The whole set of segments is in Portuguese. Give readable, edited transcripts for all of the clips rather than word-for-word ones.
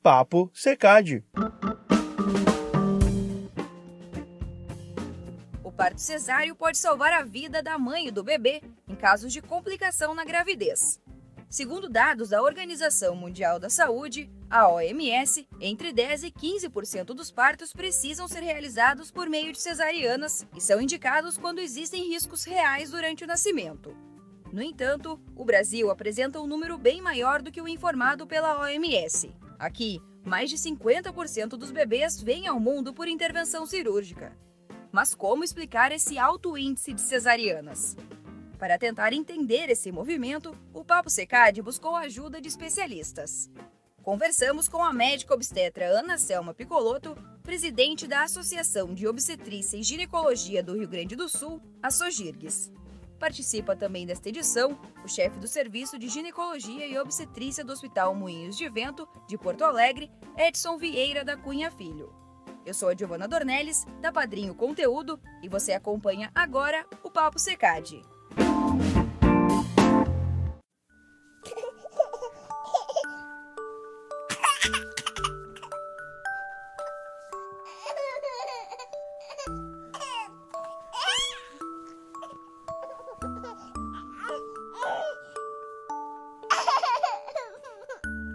Papo Secad. O parto cesáreo pode salvar a vida da mãe e do bebê em casos de complicação na gravidez. Segundo dados da Organização Mundial da Saúde, a OMS, entre 10% e 15% dos partos precisam ser realizados por meio de cesarianas e são indicados quando existem riscos reais durante o nascimento. No entanto, o Brasil apresenta um número bem maior do que o informado pela OMS. Aqui, mais de 50% dos bebês vêm ao mundo por intervenção cirúrgica. Mas como explicar esse alto índice de cesarianas? Para tentar entender esse movimento, o Papo Secad buscou a ajuda de especialistas. Conversamos com a médica obstetra Ana Selma Piccolotto, presidente da Associação de Obstetrícia e Ginecologia do Rio Grande do Sul, a SOGIRGS. Participa também desta edição o chefe do Serviço de Ginecologia e Obstetrícia do Hospital Moinhos de Vento, de Porto Alegre, Edson Vieira da Cunha Filho. Eu sou a Giovana Dornelles, da Padrinho Conteúdo, e você acompanha agora o Papo Secad.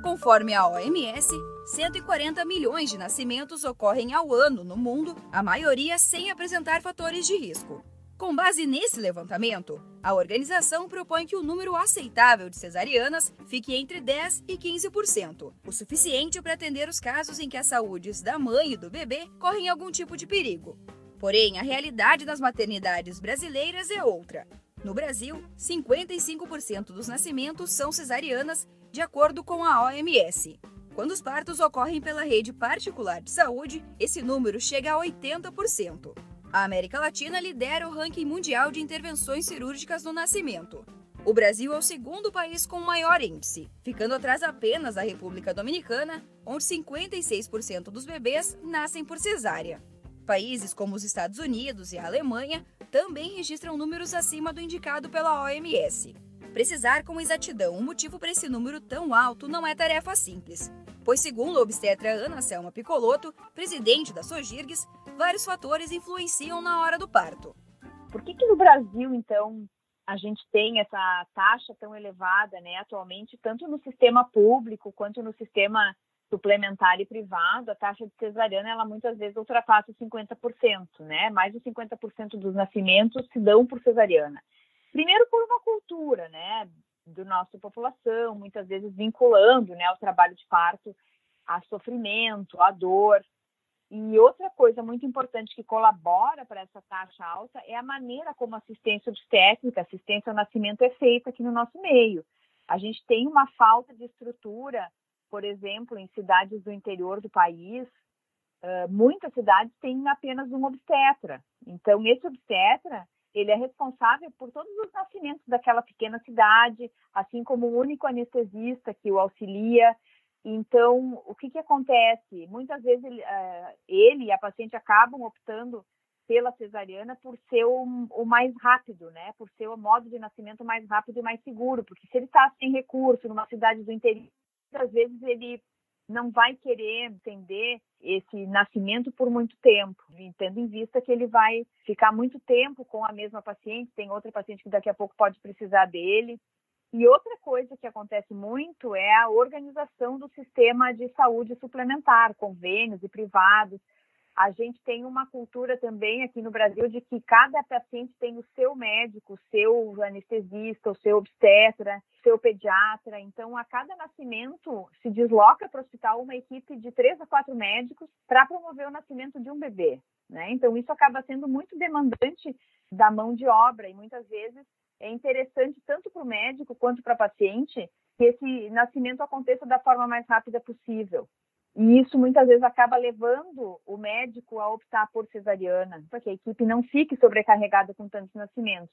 Conforme a OMS, 140 milhões de nascimentos ocorrem ao ano no mundo, a maioria sem apresentar fatores de risco. Com base nesse levantamento, a organização propõe que o número aceitável de cesarianas fique entre 10% e 15%, o suficiente para atender os casos em que a saúde da mãe e do bebê correm algum tipo de perigo. Porém, a realidade das maternidades brasileiras é outra. No Brasil, 55% dos nascimentos são cesarianas, de acordo com a OMS. Quando os partos ocorrem pela rede particular de saúde, esse número chega a 80%. A América Latina lidera o ranking mundial de intervenções cirúrgicas no nascimento. O Brasil é o segundo país com maior índice, ficando atrás apenas da República Dominicana, onde 56% dos bebês nascem por cesárea. Países como os Estados Unidos e a Alemanha também registram números acima do indicado pela OMS. Precisar com exatidão o motivo para esse número tão alto não é tarefa simples, pois segundo a obstetra Ana Selma Piccolotto, presidente da SOGIRGS, vários fatores influenciam na hora do parto. Por que no Brasil, então, a gente tem essa taxa tão elevada, né, atualmente, tanto no sistema público quanto no sistema suplementar e privado? A taxa de cesariana, ela muitas vezes ultrapassa 50%, né? Mais de 50% dos nascimentos se dão por cesariana. Primeiro por uma cultura, né, da nossa população, muitas vezes vinculando, né, o trabalho de parto a sofrimento, a dor. E outra coisa muito importante que colabora para essa taxa alta é a maneira como a assistência obstétrica, assistência ao nascimento é feita aqui no nosso meio. A gente tem uma falta de estrutura, por exemplo, em cidades do interior do país, muitas cidades têm apenas um obstetra. Então, esse obstetra, ele é responsável por todos os nascimentos daquela pequena cidade, assim como o único anestesista que o auxilia. Então, o que acontece? Muitas vezes ele e a paciente acabam optando pela cesariana por ser o mais rápido, né? Por ser o modo de nascimento mais rápido e mais seguro, porque se ele está sem recurso numa cidade do interior, muitas vezes ele não vai querer atender esse nascimento por muito tempo, tendo em vista que ele vai ficar muito tempo com a mesma paciente, tem outra paciente que daqui a pouco pode precisar dele. E outra coisa que acontece muito é a organização do sistema de saúde suplementar, convênios e privados. A gente tem uma cultura também aqui no Brasil de que cada paciente tem o seu médico, o seu anestesista, o seu obstetra, o seu pediatra. Então, a cada nascimento se desloca para o hospital uma equipe de 3 a 4 médicos para promover o nascimento de um bebê, né? Então, isso acaba sendo muito demandante da mão de obra e muitas vezes é interessante tanto para o médico quanto para a paciente que esse nascimento aconteça da forma mais rápida possível. E isso muitas vezes acaba levando o médico a optar por cesariana, para que a equipe não fique sobrecarregada com tantos nascimentos.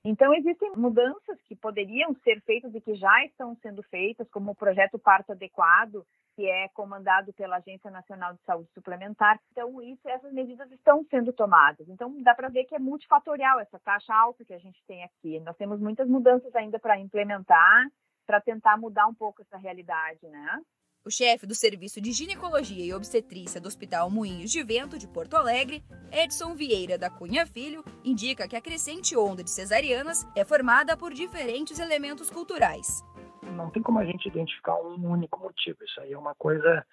Então, existem mudanças que poderiam ser feitas e que já estão sendo feitas, como o projeto Parto Adequado, que é comandado pela Agência Nacional de Saúde Suplementar. Então, essas medidas estão sendo tomadas. Então, dá para ver que é multifatorial essa taxa alta que a gente tem aqui. Nós temos muitas mudanças ainda para implementar, para tentar mudar um pouco essa realidade, né? O chefe do Serviço de Ginecologia e Obstetrícia do Hospital Moinhos de Vento de Porto Alegre, Edson Vieira da Cunha Filho, indica que a crescente onda de cesarianas é formada por diferentes elementos culturais. Não tem como a gente identificar um único motivo. Isso aí é uma coisa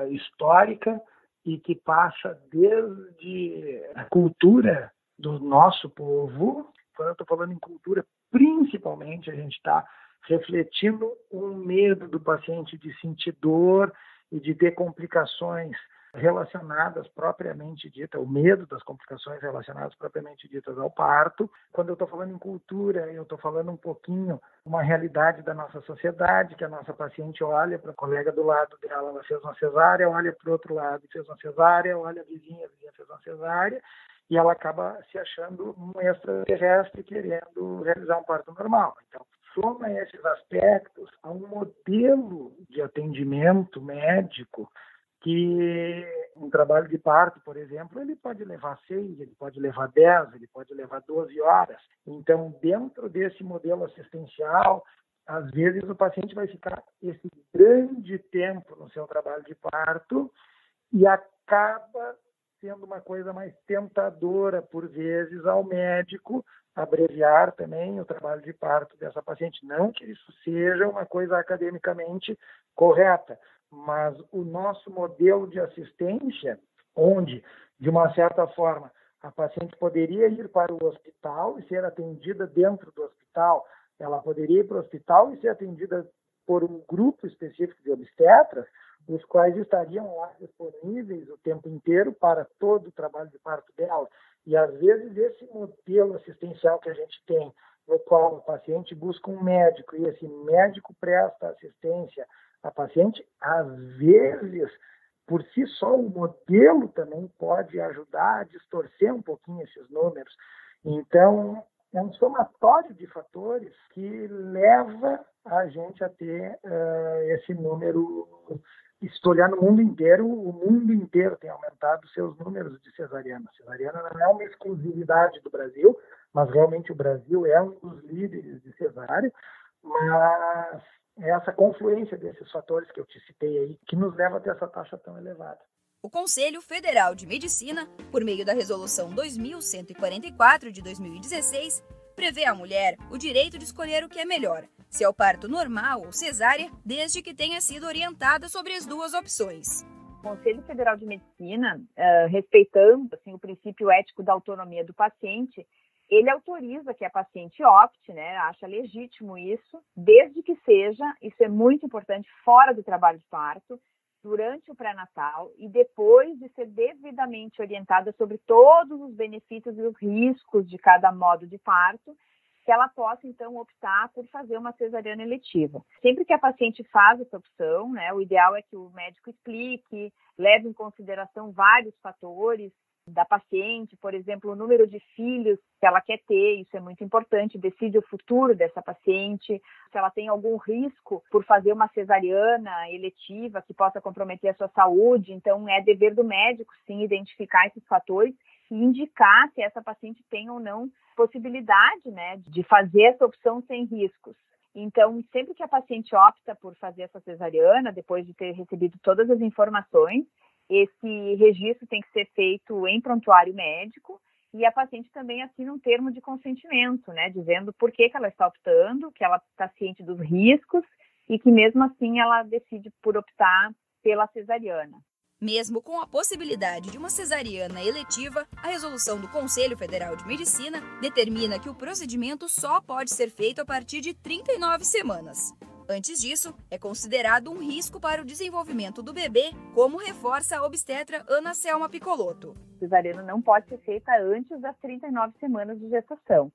histórica e que passa desde a cultura do nosso povo. Quando eu estou falando em cultura, principalmente a gente está refletindo um medo do paciente de sentir dor e de ter complicações relacionadas propriamente ditas, o medo das complicações relacionadas propriamente ditas ao parto. Quando eu estou falando em cultura, eu estou falando um pouquinho uma realidade da nossa sociedade, que a nossa paciente olha para a colega do lado dela, ela fez uma cesárea, olha para o outro lado, fez uma cesárea, olha a vizinha fez uma cesárea, e ela acaba se achando um extraterrestre querendo realizar um parto normal. Então, soma esses aspectos a um modelo de atendimento médico que um trabalho de parto, por exemplo, ele pode levar 6, ele pode levar 10, ele pode levar 12 horas. Então, dentro desse modelo assistencial, às vezes o paciente vai ficar esse grande tempo no seu trabalho de parto e acaba sendo uma coisa mais tentadora, por vezes, ao médico abreviar também o trabalho de parto dessa paciente. Não que isso seja uma coisa academicamente correta, mas o nosso modelo de assistência, onde, de uma certa forma, a paciente poderia ir para o hospital e ser atendida dentro do hospital, ela poderia ir para o hospital e ser atendida por um grupo específico de obstetras, os quais estariam lá disponíveis o tempo inteiro para todo o trabalho de parto dela. E, às vezes, esse modelo assistencial que a gente tem, no qual o paciente busca um médico e esse médico presta assistência à paciente, às vezes, por si só, o modelo também pode ajudar a distorcer um pouquinho esses números. Então, é um somatório de fatores que leva a gente a ter esse número. Se olhar no mundo inteiro, o mundo inteiro tem aumentado seus números de cesariana. A cesariana não é uma exclusividade do Brasil, mas realmente o Brasil é um dos líderes de cesárea, mas é essa confluência desses fatores que eu te citei aí que nos leva a ter essa taxa tão elevada. O Conselho Federal de Medicina, por meio da Resolução 2144 de 2016, prevê à mulher o direito de escolher o que é melhor, se é o parto normal ou cesárea, desde que tenha sido orientada sobre as duas opções. O Conselho Federal de Medicina, respeitando assim, o princípio ético da autonomia do paciente, ele autoriza que a paciente opte, né, acha legítimo isso, desde que seja, isso é muito importante, fora do trabalho de parto, durante o pré-natal e depois de ser devidamente orientada sobre todos os benefícios e os riscos de cada modo de parto, que ela possa, então, optar por fazer uma cesariana eletiva. Sempre que a paciente faz essa opção, né, o ideal é que o médico explique, leve em consideração vários fatores da paciente, por exemplo, o número de filhos que ela quer ter, isso é muito importante, decide o futuro dessa paciente, se ela tem algum risco por fazer uma cesariana eletiva que possa comprometer a sua saúde, então é dever do médico, sim, identificar esses fatores e indicar se essa paciente tem ou não possibilidade, né, de fazer essa opção sem riscos. Então, sempre que a paciente opta por fazer essa cesariana, depois de ter recebido todas as informações, esse registro tem que ser feito em prontuário médico e a paciente também assina um termo de consentimento, né, dizendo por que ela está optando, que ela está ciente dos riscos e que mesmo assim ela decide por optar pela cesariana. Mesmo com a possibilidade de uma cesariana eletiva, a resolução do Conselho Federal de Medicina determina que o procedimento só pode ser feito a partir de 39 semanas. Antes disso, é considerado um risco para o desenvolvimento do bebê, como reforça a obstetra Ana Selma Piccolotto. A cesariana não pode ser feita antes das 39 semanas de gestação.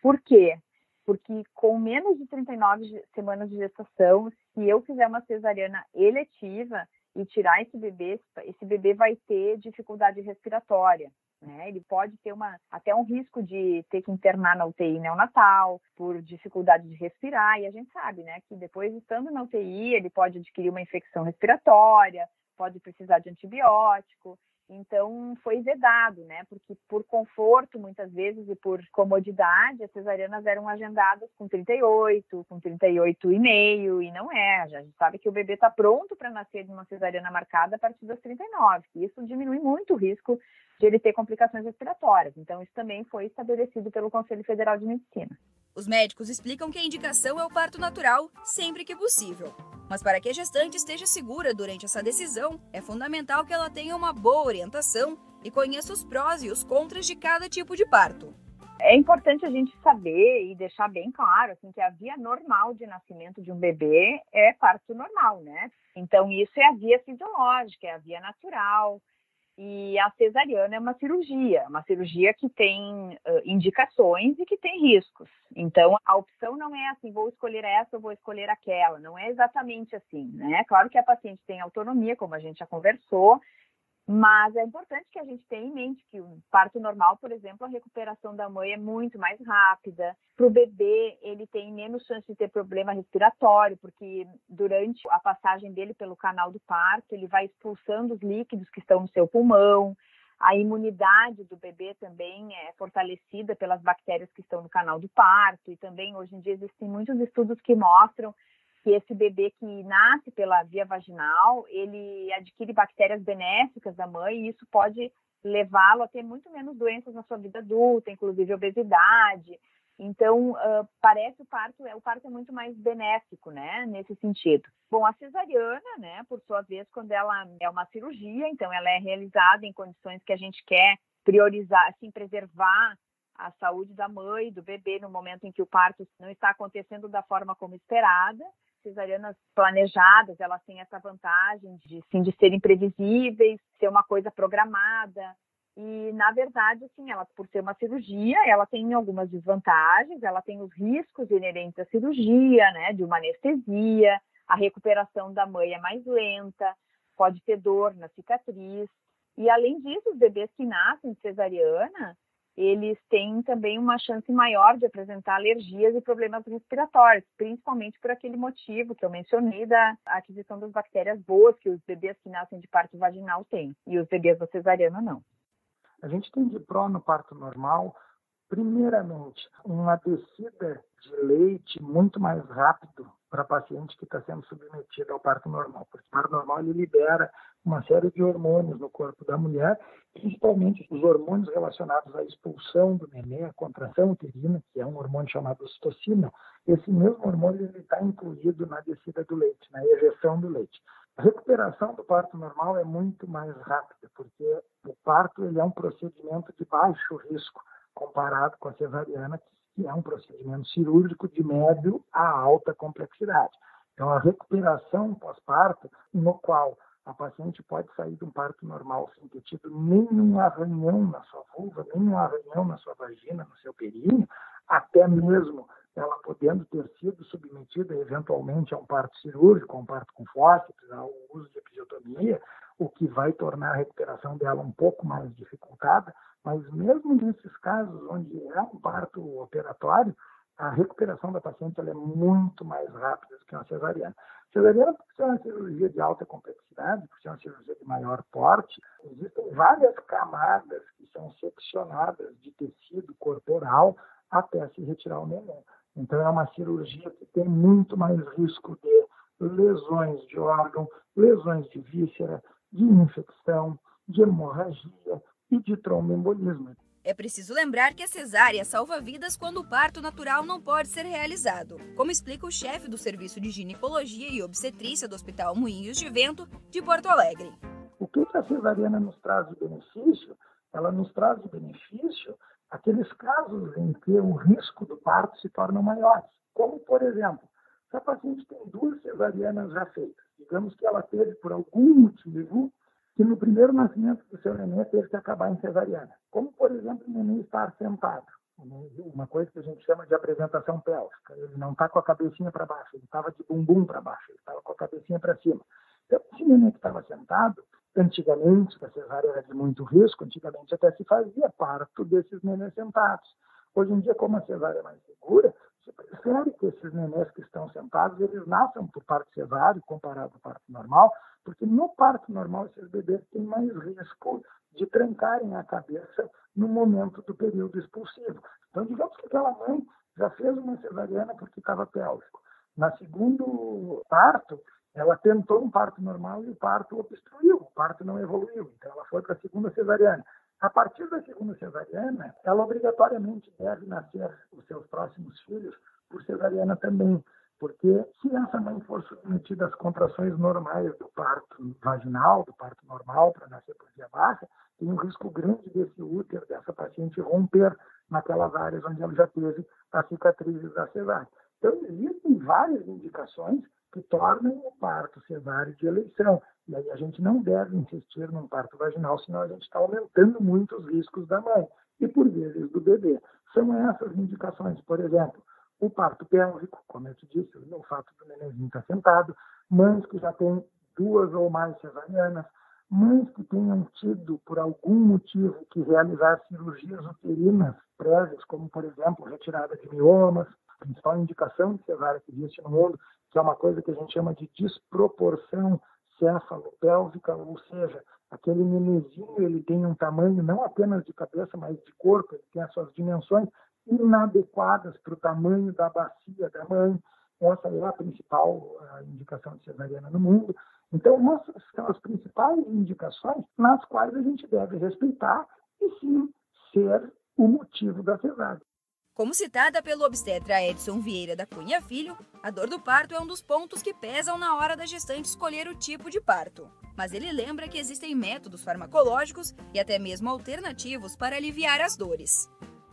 Por quê? Porque com menos de 39 semanas de gestação, se eu fizer uma cesariana eletiva e tirar esse bebê vai ter dificuldade respiratória. Né? Ele pode ter até um risco de ter que internar na UTI neonatal por dificuldade de respirar, e a gente sabe, né, que depois, estando na UTI, ele pode adquirir uma infecção respiratória, pode precisar de antibiótico. Então, foi vedado, né? Porque por conforto, muitas vezes, e por comodidade, as cesarianas eram agendadas com 38, com 38,5, e não é. A gente sabe que o bebê está pronto para nascer de uma cesariana marcada a partir das 39. Isso diminui muito o risco de ele ter complicações respiratórias. Então, isso também foi estabelecido pelo Conselho Federal de Medicina. Os médicos explicam que a indicação é o parto natural sempre que possível. Mas para que a gestante esteja segura durante essa decisão, é fundamental que ela tenha uma boa orientação e conheça os prós e os contras de cada tipo de parto. É importante a gente saber e deixar bem claro assim, que a via normal de nascimento de um bebê é parto normal, né? Então, isso é a via fisiológica, é a via natural. E a cesariana é uma cirurgia que tem indicações e que tem riscos. Então, a opção não é assim, vou escolher essa ou vou escolher aquela. Não é exatamente assim, né? Claro que a paciente tem autonomia, como a gente já conversou, mas é importante que a gente tenha em mente que o parto normal, por exemplo, a recuperação da mãe é muito mais rápida. Para o bebê, ele tem menos chance de ter problema respiratório, porque durante a passagem dele pelo canal do parto, ele vai expulsando os líquidos que estão no seu pulmão. A imunidade do bebê também é fortalecida pelas bactérias que estão no canal do parto. E também, hoje em dia, existem muitos estudos que mostram que esse bebê que nasce pela via vaginal, ele adquire bactérias benéficas da mãe e isso pode levá-lo a ter muito menos doenças na sua vida adulta, inclusive obesidade. Então, parece o parto é muito mais benéfico, né, nesse sentido. Bom, a cesariana, né, por sua vez, quando ela é uma cirurgia, então ela é realizada em condições que a gente quer priorizar, assim, preservar a saúde da mãe e do bebê no momento em que o parto não está acontecendo da forma como esperada. Cesarianas planejadas, elas têm essa vantagem de serem previsíveis, ser uma coisa programada. E, na verdade, assim, ela, por ser uma cirurgia, ela tem algumas desvantagens, ela tem os riscos inerentes à cirurgia, né, de uma anestesia, a recuperação da mãe é mais lenta, pode ter dor na cicatriz. E, além disso, os bebês que nascem de cesariana, eles têm também uma chance maior de apresentar alergias e problemas respiratórios, principalmente por aquele motivo que eu mencionei da aquisição das bactérias boas que os bebês que nascem de parto vaginal têm, e os bebês da cesariana não. A gente tem de pró no parto normal, primeiramente, uma descida de leite muito mais rápido para a paciente que está sendo submetida ao parto normal. Porque o parto normal ele libera uma série de hormônios no corpo da mulher, principalmente os hormônios relacionados à expulsão do neném, à contração uterina, que é um hormônio chamado ocitocina. Esse mesmo hormônio está incluído na descida do leite, na ejeção do leite. A recuperação do parto normal é muito mais rápida, porque o parto ele é um procedimento de baixo risco, comparado com a cesariana, que é um procedimento cirúrgico de médio a alta complexidade. Então, a recuperação pós-parto, no qual a paciente pode sair de um parto normal sem ter tido nenhum arranhão na sua vulva, nenhum arranhão na sua vagina, no seu períneo, até mesmo ela podendo ter sido submetida eventualmente a um parto cirúrgico, a um parto com fórceps, ao uso de episiotomia, o que vai tornar a recuperação dela um pouco mais dificultada, mas mesmo nesses casos onde é um parto operatório, a recuperação da paciente ela é muito mais rápida do que uma cesariana. Cesariana, por ser uma cirurgia de alta complexidade, por ser uma cirurgia de maior porte, existem várias camadas que são seccionadas de tecido corporal até se retirar o neném. Então, é uma cirurgia que tem muito mais risco de lesões de órgão, lesões de víscera, de infecção, de hemorragia e de tromboembolismo. É preciso lembrar que a cesárea salva vidas quando o parto natural não pode ser realizado, como explica o chefe do Serviço de Ginecologia e Obstetrícia do Hospital Moinhos de Vento, de Porto Alegre. O que a cesariana nos traz de benefício? Ela nos traz de benefício aqueles casos em que o risco do parto se torna maior. Como, por exemplo, se a paciente tem 2 cesarianas já feitas, digamos que ela teve, por algum motivo, que no primeiro nascimento do seu neném teve que acabar em cesariana. Como, por exemplo, o neném estar sentado. Uma coisa que a gente chama de apresentação pélvica. Ele não está com a cabecinha para baixo, ele estava de bumbum para baixo, ele estava com a cabecinha para cima. Então, esse neném que estava sentado, antigamente, a cesárea era de muito risco, antigamente até se fazia parto desses nenéns sentados. Hoje em dia, como a cesárea é mais segura, se prefere que esses nenês que estão sentados, eles nasçam por parto cesáreo comparado ao parto normal, porque no parto normal esses bebês têm mais risco de trancarem a cabeça no momento do período expulsivo. Então, digamos que aquela mãe já fez uma cesariana porque estava pélvico. Na segundo parto, ela tentou um parto normal e o parto obstruiu, o parto não evoluiu. Então, ela foi para a segunda cesariana. A partir da segunda cesariana, ela obrigatoriamente deve nascer os seus próximos filhos por cesariana também, porque se essa mãe for submetida às contrações normais do parto vaginal, do parto normal para nascer por via baixa, tem um risco grande desse útero, dessa paciente romper naquelas áreas onde ela já teve as cicatrizes da cesárea. Então, existem várias indicações que tornam o parto cesáreo de eleição. E aí a gente não deve insistir num parto vaginal, senão a gente está aumentando muito os riscos da mãe e, por vezes, do bebê. São essas indicações, por exemplo, o parto pélvico, como eu te disse, o fato do nenenzinho estar sentado, mães que já têm 2 ou mais cesarianas, mães que tenham tido, por algum motivo, que realizar cirurgias uterinas prévias, como, por exemplo, retirada de miomas, a principal indicação de cesárea que existe no mundo, que é uma coisa que a gente chama de desproporção céfalo-pélvica, ou seja, aquele nenenzinho ele tem um tamanho não apenas de cabeça, mas de corpo, ele tem as suas dimensões inadequadas para o tamanho da bacia da mãe. Essa é a principal indicação de cesariana no mundo. Então, essas são as principais indicações nas quais a gente deve respeitar e, sim, ser o motivo da cesárea. Como citada pelo obstetra Edson Vieira da Cunha Filho, a dor do parto é um dos pontos que pesam na hora da gestante escolher o tipo de parto. Mas ele lembra que existem métodos farmacológicos e até mesmo alternativos para aliviar as dores.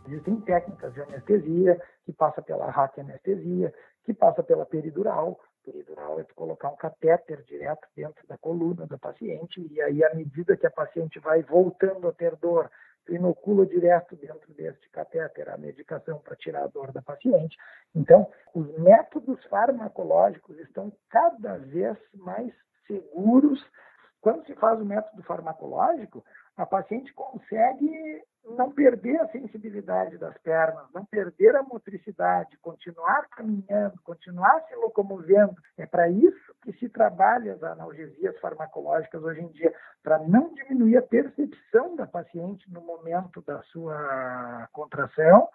Existem técnicas de anestesia, que passa pela raquianestesia, que passa pela peridural. Peridural é tu colocar um catéter direto dentro da coluna da paciente e aí, à medida que a paciente vai voltando a ter dor, tu inocula direto dentro deste catéter a medicação para tirar a dor da paciente. Então, os métodos farmacológicos estão cada vez mais seguros. Quando se faz o método farmacológico, a paciente consegue não perder a sensibilidade das pernas, não perder a motricidade, continuar caminhando, continuar se locomovendo. É para isso que se trabalha as analgesias farmacológicas hoje em dia, para não diminuir a percepção da paciente no momento da sua contração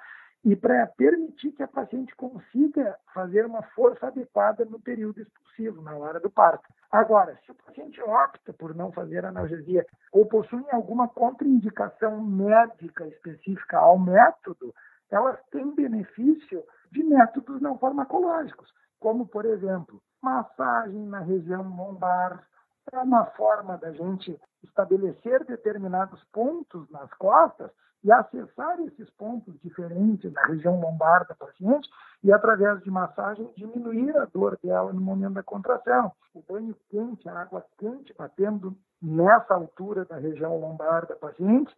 e para permitir que a paciente consiga fazer uma força adequada no período expulsivo, na hora do parto. Agora, se o paciente opta por não fazer analgesia ou possui alguma contraindicação médica específica ao método, elas têm benefício de métodos não farmacológicos, como, por exemplo, massagem na região lombar. É uma forma da gente estabelecer determinados pontos nas costas e acessar esses pontos diferentes na região lombar da paciente e, através de massagem, diminuir a dor dela no momento da contração. O banho quente, a água quente batendo nessa altura da região lombar da paciente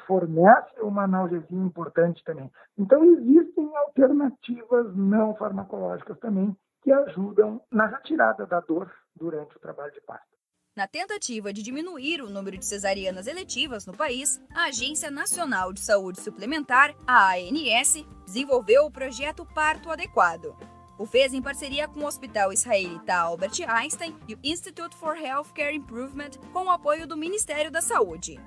fornece uma analgesia importante também. Então, existem alternativas não farmacológicas também que ajudam na retirada da dor durante o trabalho de parto. Na tentativa de diminuir o número de cesarianas eletivas no país, a Agência Nacional de Saúde Suplementar, a ANS, desenvolveu o projeto Parto Adequado. O fez em parceria com o Hospital Israelita Albert Einstein e o Institute for Healthcare Improvement, com o apoio do Ministério da Saúde.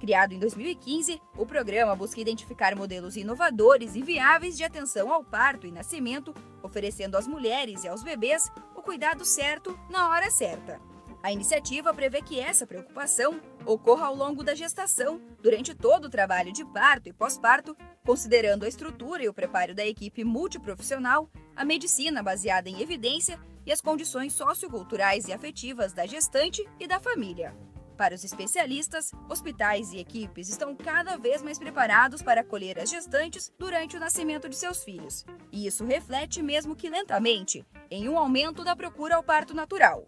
Criado em 2015, o programa busca identificar modelos inovadores e viáveis de atenção ao parto e nascimento, oferecendo às mulheres e aos bebês o cuidado certo na hora certa. A iniciativa prevê que essa preocupação ocorra ao longo da gestação, durante todo o trabalho de parto e pós-parto, considerando a estrutura e o preparo da equipe multiprofissional, a medicina baseada em evidência e as condições socioculturais e afetivas da gestante e da família. Para os especialistas, hospitais e equipes estão cada vez mais preparados para acolher as gestantes durante o nascimento de seus filhos. E isso reflete, mesmo que lentamente, em um aumento da procura ao parto natural.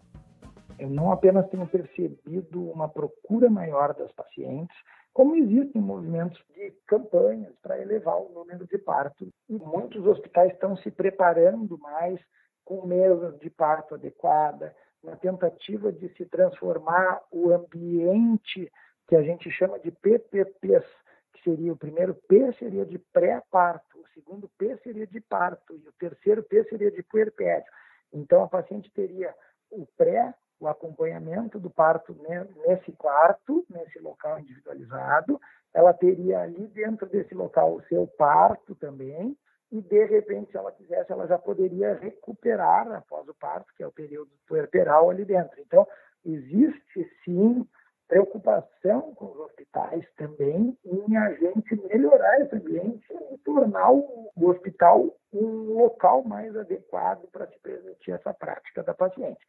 Eu não apenas tenho percebido uma procura maior das pacientes, como existem movimentos de campanhas para elevar o número de partos. E muitos hospitais estão se preparando mais com mesas de parto adequada, na tentativa de se transformar o ambiente que a gente chama de PPPs, que seria o primeiro P seria de pré-parto, o segundo P seria de parto e o terceiro P seria de puerpério. Então, a paciente teria o pré, o acompanhamento do parto nesse quarto, nesse local individualizado. Ela teria ali dentro desse local o seu parto também e, de repente, se ela quisesse, ela já poderia recuperar após o parto, que é o período puerperal ali dentro. Então, existe, sim, preocupação com os hospitais também em a gente melhorar esse ambiente e tornar o hospital um local mais adequado para se permitir essa prática da paciente.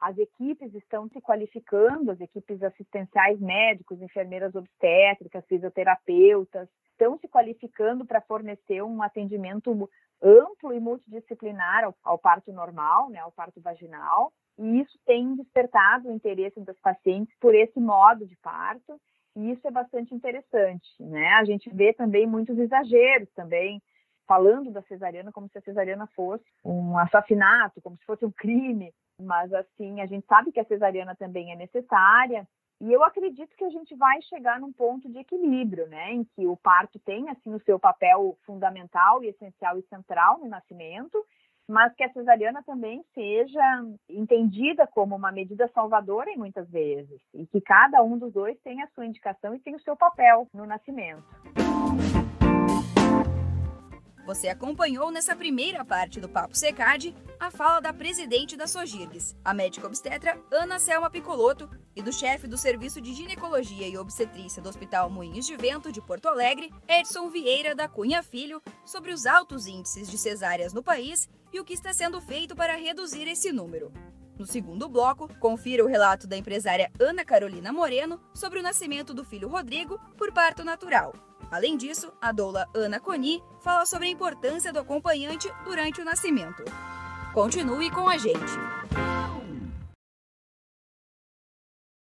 As equipes estão se qualificando, as equipes assistenciais médicos, enfermeiras obstétricas, fisioterapeutas, estão se qualificando para fornecer um atendimento amplo e multidisciplinar ao parto normal, né, ao parto vaginal. E isso tem despertado o interesse das pacientes por esse modo de parto, e isso é bastante interessante, né? A gente vê também muitos exageros também, falando da cesariana como se a cesariana fosse um assassinato, como se fosse um crime, mas assim, a gente sabe que a cesariana também é necessária, e eu acredito que a gente vai chegar num ponto de equilíbrio, né, em que o parto tem assim o seu papel fundamental e essencial e central no nascimento, mas que a cesariana também seja entendida como uma medida salvadora em muitas vezes, e que cada um dos dois tem a sua indicação e tem o seu papel no nascimento. Você acompanhou nessa primeira parte do Papo Secad a fala da presidente da Sogirgs, a médica obstetra Ana Selma Piccolotto, e do chefe do Serviço de Ginecologia e Obstetrícia do Hospital Moinhos de Vento de Porto Alegre, Edson Vieira da Cunha Filho, sobre os altos índices de cesáreas no país e o que está sendo feito para reduzir esse número. No segundo bloco, confira o relato da empresária Ana Carolina Moreno sobre o nascimento do filho Rodrigo por parto natural. Além disso, a doula Ana Coni fala sobre a importância do acompanhante durante o nascimento. Continue com a gente!